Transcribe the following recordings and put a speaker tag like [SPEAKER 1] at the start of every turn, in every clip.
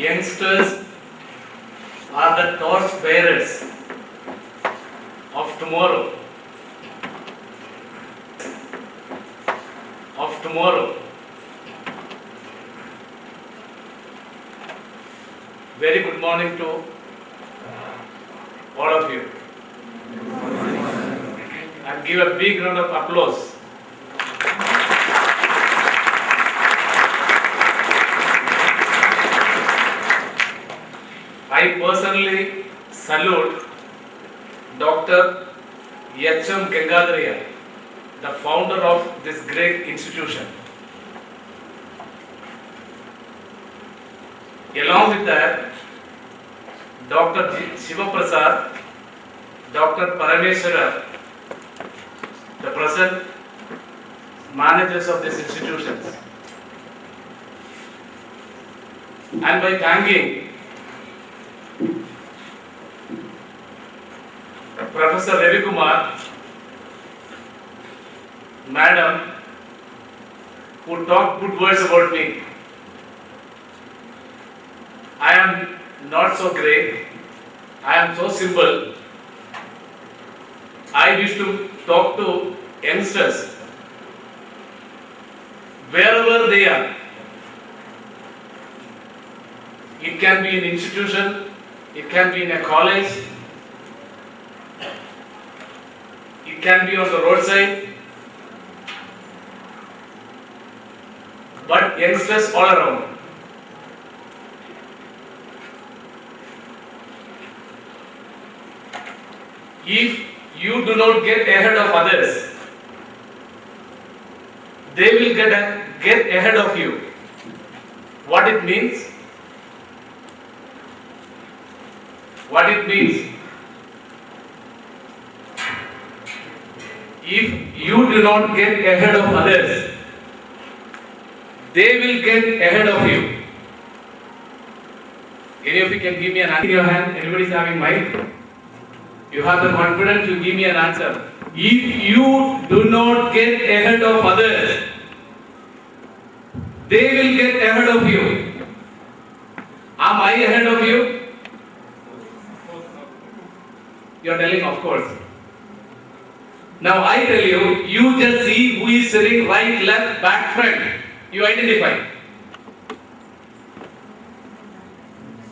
[SPEAKER 1] Youngsters are the torch bearers of tomorrow. Of tomorrow. Very good morning to all of you. And give a big round of applause. I personally salute Dr. H.M. Gangadharaya, the founder of this great institution. Along with that, Dr. Shiva Prasad, Dr. Parameshwara, the present managers of these institutions. And by thanking Professor Ravi Kumar, Madam, who talked good words about me. I am not so great. I am so simple. I used to talk to youngsters wherever they are. It can be in an institution, it can be in a college, it can be on the roadside, but youngsters all around. If you do not get ahead of others, they will get ahead of you. What it means? What it means? If you do not get ahead of others, they will get ahead of you. Any of you can give me an answer in your hand? Anybody is having mic? You have the confidence to give me an answer. If you do not get ahead of others, they will get ahead of you. Am I ahead of you? You are telling, of course. Now I tell you, you just see who is sitting right, left, back, front. You identify.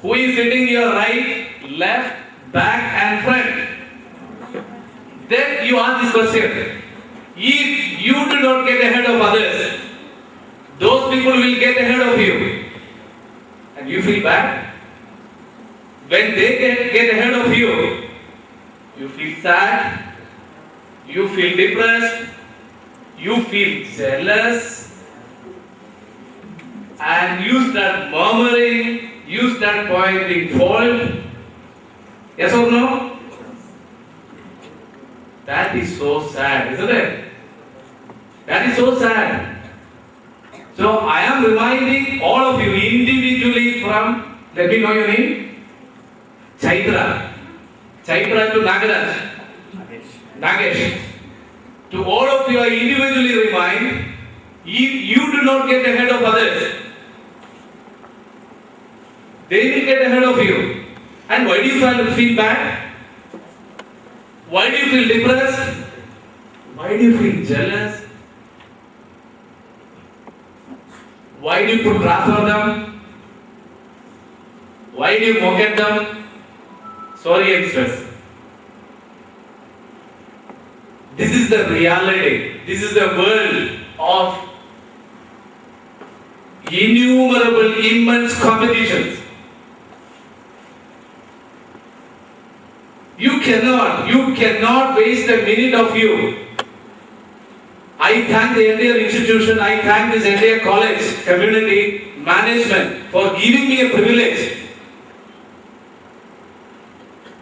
[SPEAKER 1] Who is sitting your right, left, back and front. Then you ask this question. If you do not get ahead of others, those people will get ahead of you. And you feel bad. When they get ahead of you, you feel sad, you feel depressed, you feel jealous, and you start murmuring, you start pointing fault. Yes or no? That is so sad, isn't it? That is so sad. So I am reminding all of you individually from, let me know your name, Chaitra. Chaitra to Nagaraj. Nagesh. To all of you I individually remind, if you do not get ahead of others, they will get ahead of you. And why do you feel bad? Why do you feel depressed? Why do you feel jealous? Why do you put wrath on them? Why do you mock at them? Sorry, youngsters. This is the reality. This is the world of innumerable, immense competitions. You cannot waste a minute of you. I thank the entire institution, I thank this entire college, community, management for giving me a privilege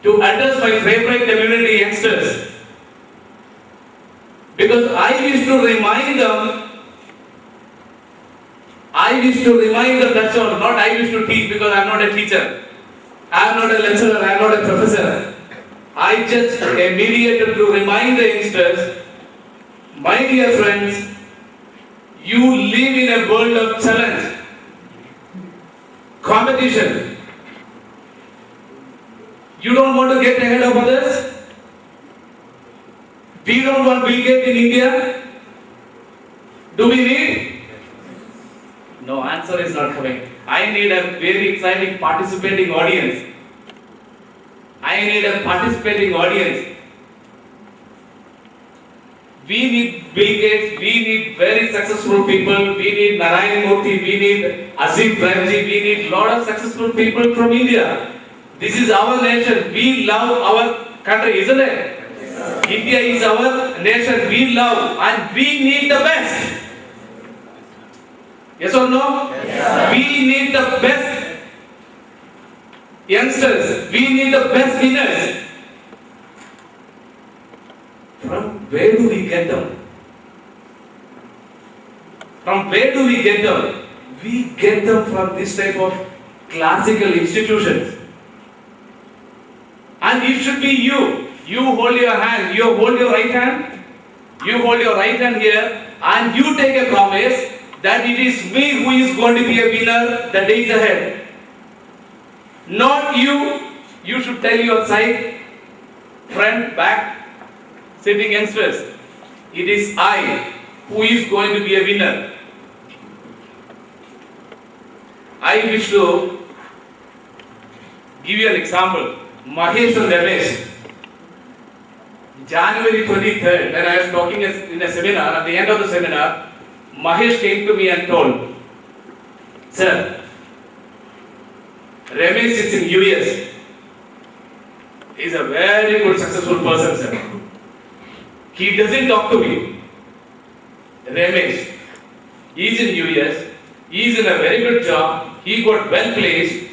[SPEAKER 1] to address my favorite community youngsters. Because I wish to remind them, that's all. Not I wish to teach, because I am not a teacher. I am not a lecturer, I am not a professor. I just a mediator to remind the youngsters, my dear friends, you live in a world of challenge, competition. You don't want to get ahead of others? We don't want Bill Gates in India? Do we need? No, answer is not coming. I need a very exciting participating audience. I need a participating audience. We need Bill Gates, we need very successful people, we need Narayana Murthy, we need Azim Premji, we need lot of successful people from India. This is our nation, we love our country, isn't it? Yes. India is our nation, we love, and we need the best. Yes or no? Yes. We need the best youngsters, we need the best winners. From where do we get them? From where do we get them? We get them from this type of classical institutions. And it should be you. You hold your hand, you hold your right hand, you hold your right hand here, and you take a promise that it is me who is going to be a winner the days ahead. Not you. You should tell your side, friend, back, sitting youngsters, it is I who is going to be a winner. I wish to give you an example. Mahesh and Ramesh, January 23rd, when I was talking in a seminar, at the end of the seminar, Mahesh came to me and told, "Sir, Ramesh is in US. He is a very good, successful person, sir. He doesn't talk to me. Ramesh, he is in US, he is in a very good job, he got well placed,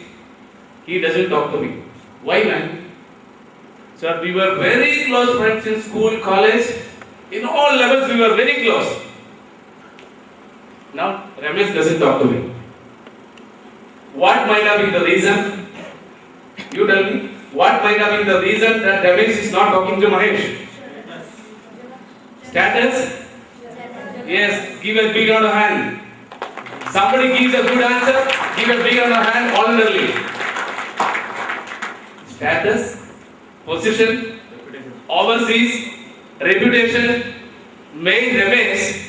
[SPEAKER 1] he doesn't talk to me. Why, man? Sir, we were very close friends in school, college, in all levels we were very close. Now, Ramesh doesn't talk to me. What might have been the reason? You tell me. What might have been the reason that Ramesh is not talking to Mahesh? Status? Yes, give a big round of hand. Somebody gives a good answer, give a big round of hand voluntarily. Status, position, overseas, reputation, made Ramesh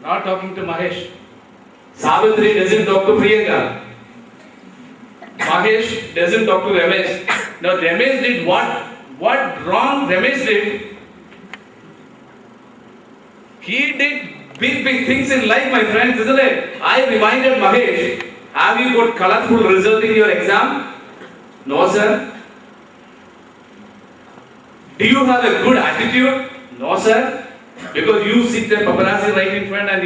[SPEAKER 1] not talking to Mahesh. Savitri doesn't talk to Priyanka. Mahesh doesn't talk to Ramesh. Now Ramesh did what wrong Ramesh did? He did big things in life, my friends, isn't it? I reminded Mahesh, have you got colorful result in your exam? No, sir. Do you have a good attitude? No, sir. Because you sit there paparazzi right in front and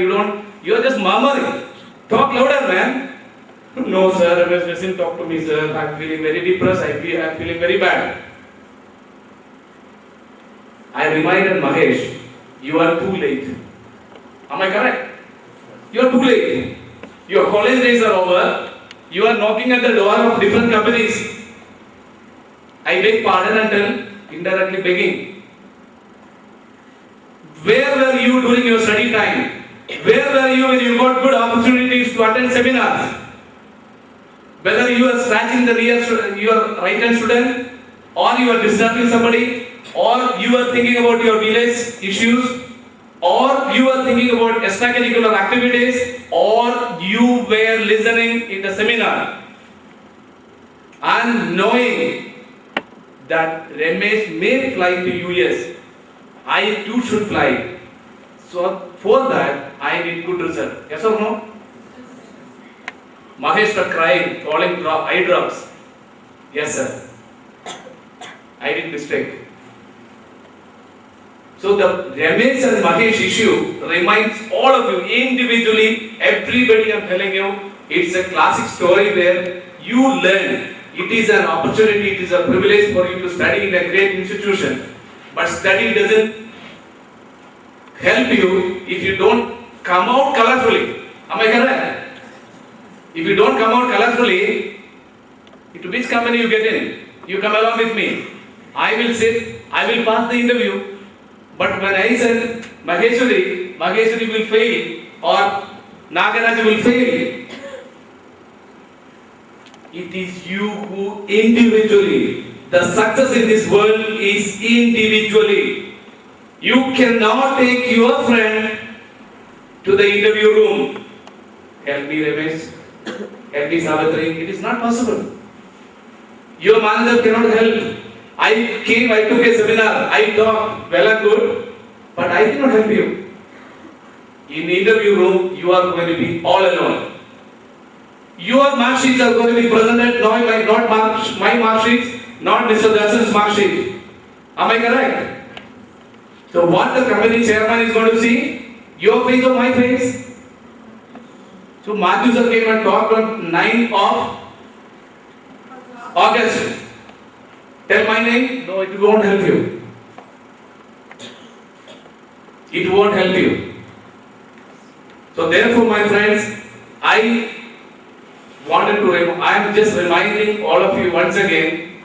[SPEAKER 1] you're just murmuring. Talk louder, man. No, sir, Ramesh doesn't talk to me, sir. I'm feeling very depressed. I'm feeling very bad. I reminded Mahesh, you are too late. Am I correct? You are too late. Your college days are over. You are knocking at the door of different companies. I beg pardon and tell, indirectly begging. Where were you during your study time? Where were you when you got good opportunities to attend seminars? Whether you are scratching the rear, your right hand student, or you are disturbing somebody, or you are thinking about your village issues, or you are thinking about extracurricular activities, or you were listening in the seminar and knowing that Ramesh may fly to US, I too should fly. So for that, I need good result. Yes or no? Mahesh was crying, falling eye drops. Yes, sir. I did mistake. So the Ramesh and Mahesh issue reminds all of you individually, everybody I'm telling you, it's a classic story where you learn. It is an opportunity, it is a privilege for you to study in a great institution. But study doesn't help you if you don't come out colorfully. Am I correct? If you don't come out colorfully, into which company you get in? You come along with me. I will sit, I will pass the interview. But when I said Maheshwari will fail or Nagaraj will fail, it is you who individually, the success in this world is individually. You cannot take your friend to the interview room. Help me Ramesh, help me Savitri, it is not possible. Your manager cannot help. I took a seminar, I talked well and good, but I cannot help you. In the interview room, you are going to be all alone. Your mark sheets are going to be presented, not my mark sheets, not Mr. Darshan's mark sheet. Am I correct? So what the company chairman is going to see? Your face or my face? So Matthew sir came and talked on 9th of August. Tell my name? No, it won't help you. It won't help you. So therefore, my friends, I am just reminding all of you once again,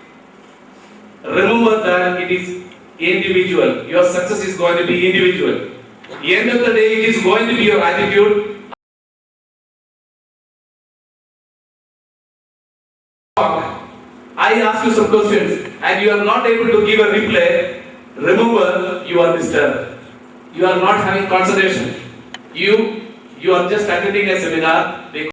[SPEAKER 1] remember that it is individual. Your success is going to be individual. At the end of the day, it is going to be your attitude. I ask you some questions and you are not able to give a reply. Remember, you are disturbed. You are not having concentration. You are just attending a seminar.